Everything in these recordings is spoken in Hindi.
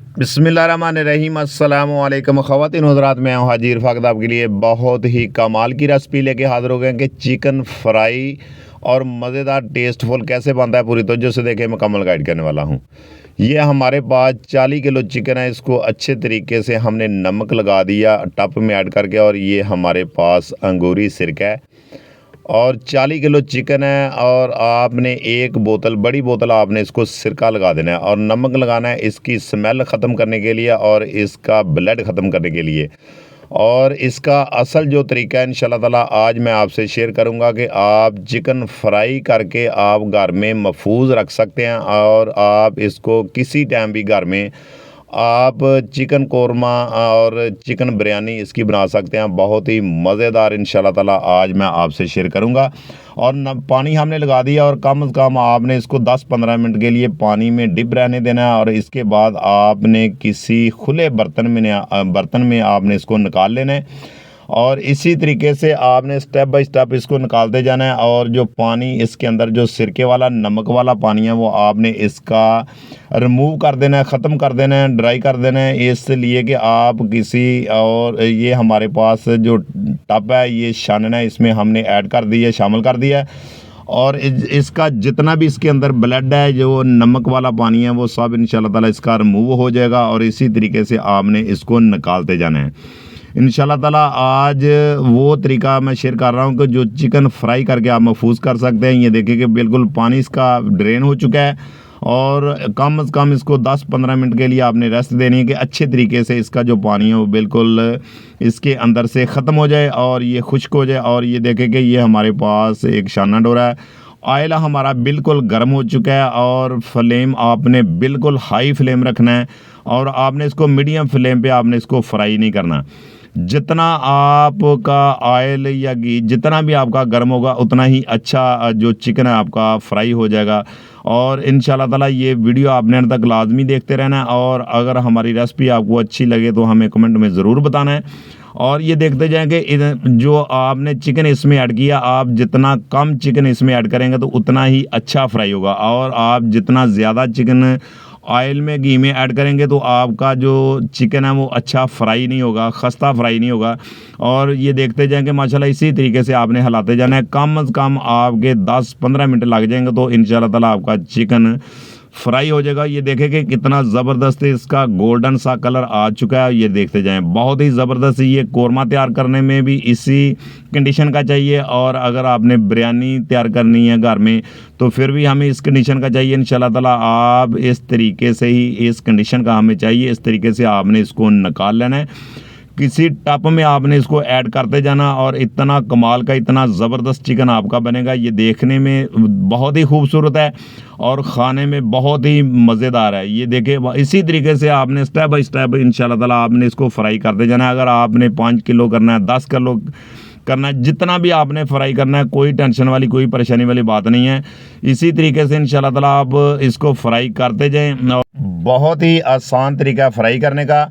बिस्मिल्लाहिर्रहमानिर्रहीम अस्सलाम वालेकुम ख़वातीन हज़रात, मैं हूं हाजी इरफ़ाक़ आपके लिए बहुत ही कमाल की रेसिपी लेके हाज़िर हो गए कि चिकन फ्राई और मज़ेदार टेस्टफुल कैसे बनता है। पूरी तवज्जो से देखें, मुकम्मल गाइड करने वाला हूं। ये हमारे पास 40 किलो चिकन है। इसको अच्छे तरीके से हमने नमक लगा दिया टप में ऐड करके, और ये हमारे पास अंगूरी सिरका है और 40 किलो चिकन है। और आपने एक बोतल, बड़ी बोतल आपने इसको सिरका लगा देना है और नमक लगाना है इसकी स्मेल ख़त्म करने के लिए और इसका ब्लड ख़त्म करने के लिए। और इसका असल जो तरीका है इंशाल्लाह ताला आज मैं आपसे शेयर करूंगा कि आप चिकन फ्राई करके आप घर में महफूज रख सकते हैं और आप इसको किसी टाइम भी घर में आप चिकन कोरमा और चिकन बिरयानी इसकी बना सकते हैं। बहुत ही मज़ेदार इंशाल्लाह ताला आज मैं आपसे शेयर करूंगा। और न पानी हमने लगा दिया और कम से कम आपने इसको 10-15 मिनट के लिए पानी में डिप रहने देना है। और इसके बाद आपने किसी खुले बर्तन में आपने इसको निकाल लेना है और इसी तरीके से आपने स्टेप बाय स्टेप इसको निकालते जाना है। और जो पानी इसके अंदर जो सिरके वाला नमक वाला पानी है वो आपने इसका रिमूव कर देना है, ख़त्म कर देना है, ड्राई कर देना है, इसलिए कि आप किसी और ये हमारे पास जो टब है ये छानना है, इसमें हमने ऐड कर दिया, शामिल कर दिया है। और इसका जितना भी इसके अंदर ब्लड है, जो नमक वाला पानी है, वो सब इंशाल्लाह ताला इसका रिमूव हो जाएगा। और इसी तरीके से आपने इसको निकालते जाना है इंशाल्लाह ताला। आज वो तरीका मैं शेयर कर रहा हूँ कि जो चिकन फ्राई करके आप महफूज कर सकते हैं। ये देखिए कि बिल्कुल पानी इसका ड्रेन हो चुका है और कम से कम इसको 10-15 मिनट के लिए आपने रेस्ट देनी है कि अच्छे तरीके से इसका जो पानी है वो बिल्कुल इसके अंदर से ख़त्म हो जाए और ये खुश्क हो जाए। और ये देखें कि ये हमारे पास एक शाना डोरा है। ऑयल हमारा बिल्कुल गर्म हो चुका है और फ्लेम आपने बिल्कुल हाई फ्लेम रखना है और आपने इसको मीडियम फ्लेम पे आपने इसको फ्राई नहीं करना। जितना आपका ऑयल या घी जितना भी आपका गर्म होगा उतना ही अच्छा जो चिकन है आपका फ्राई हो जाएगा। और इंशाल्लाह ताला ये वीडियो आपने अंत तक लाजमी देखते रहना है। और अगर हमारी रेसिपी आपको अच्छी लगे तो हमें कमेंट में ज़रूर बताना है। और ये देखते जाएंगे जो आपने चिकन इसमें ऐड किया, आप जितना कम चिकन इसमें ऐड करेंगे तो उतना ही अच्छा फ्राई होगा। और आप जितना ज़्यादा चिकन ऑयल में घी में ऐड करेंगे तो आपका जो चिकन है वो अच्छा फ्राई नहीं होगा, खस्ता फ्राई नहीं होगा। और ये देखते जाएंगे माशाल्लाह इसी तरीके से आपने हिलाते जाना है। कम से कम आपके 10-15 मिनट लग जाएंगे तो इंशाल्लाह ताला आपका चिकन फ्राई हो जाएगा। ये देखें कि कितना ज़बरदस्त इसका गोल्डन सा कलर आ चुका है। ये देखते जाएं, बहुत ही ज़बरदस्त। ये कोरमा तैयार करने में भी इसी कंडीशन का चाहिए और अगर आपने बिरयानी तैयार करनी है घर में तो फिर भी हमें इस कंडीशन का चाहिए इंशाल्लाह ताला। आप इस तरीके से ही इस कंडीशन का हमें चाहिए, इस तरीके से आपने इसको निकाल लेना है। किसी टप में आपने इसको ऐड करते जाना और इतना कमाल का, इतना ज़बरदस्त चिकन आपका बनेगा। ये देखने में बहुत ही खूबसूरत है और ख़ाने में बहुत ही मज़ेदार है। ये देखें, इसी तरीके से आपने स्टेप बाय स्टेप इंशाल्लाह ताला आपने इसको फ्राई करते जाना है। अगर आपने 5 किलो करना है, 10 किलो करना है, जितना भी आपने फ्राई करना है, कोई टेंशन वाली कोई परेशानी वाली बात नहीं है। इसी तरीके से इंशाल्लाह ताला आप इसको फ्राई करते जाएँ। बहुत ही आसान तरीका है फ्राई करने का।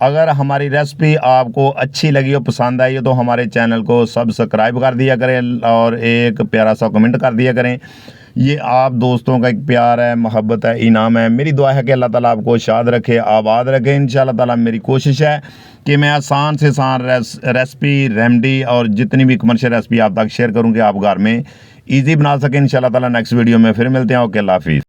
अगर हमारी रेसिपी आपको अच्छी लगी हो, पसंद आई हो तो हमारे चैनल को सब्सक्राइब कर दिया करें और एक प्यारा सा कमेंट कर दिया करें। ये आप दोस्तों का एक प्यार है, मोहब्बत है, इनाम है। मेरी दुआ है कि अल्लाह ताला आपको शाद रखे, आबाद रखे। इंशाल्लाह ताला मेरी कोशिश है कि मैं आसान से आसान रेसिपी, रेमेडी और जितनी भी कमर्शियल रेसिपी आप तक शेयर करूँ कि आप घर में ईजी बना सकें। इंशाल्लाह ताला नेक्स्ट वीडियो में फिर मिलते हैं। ओके, अल्लाह हाफिज़।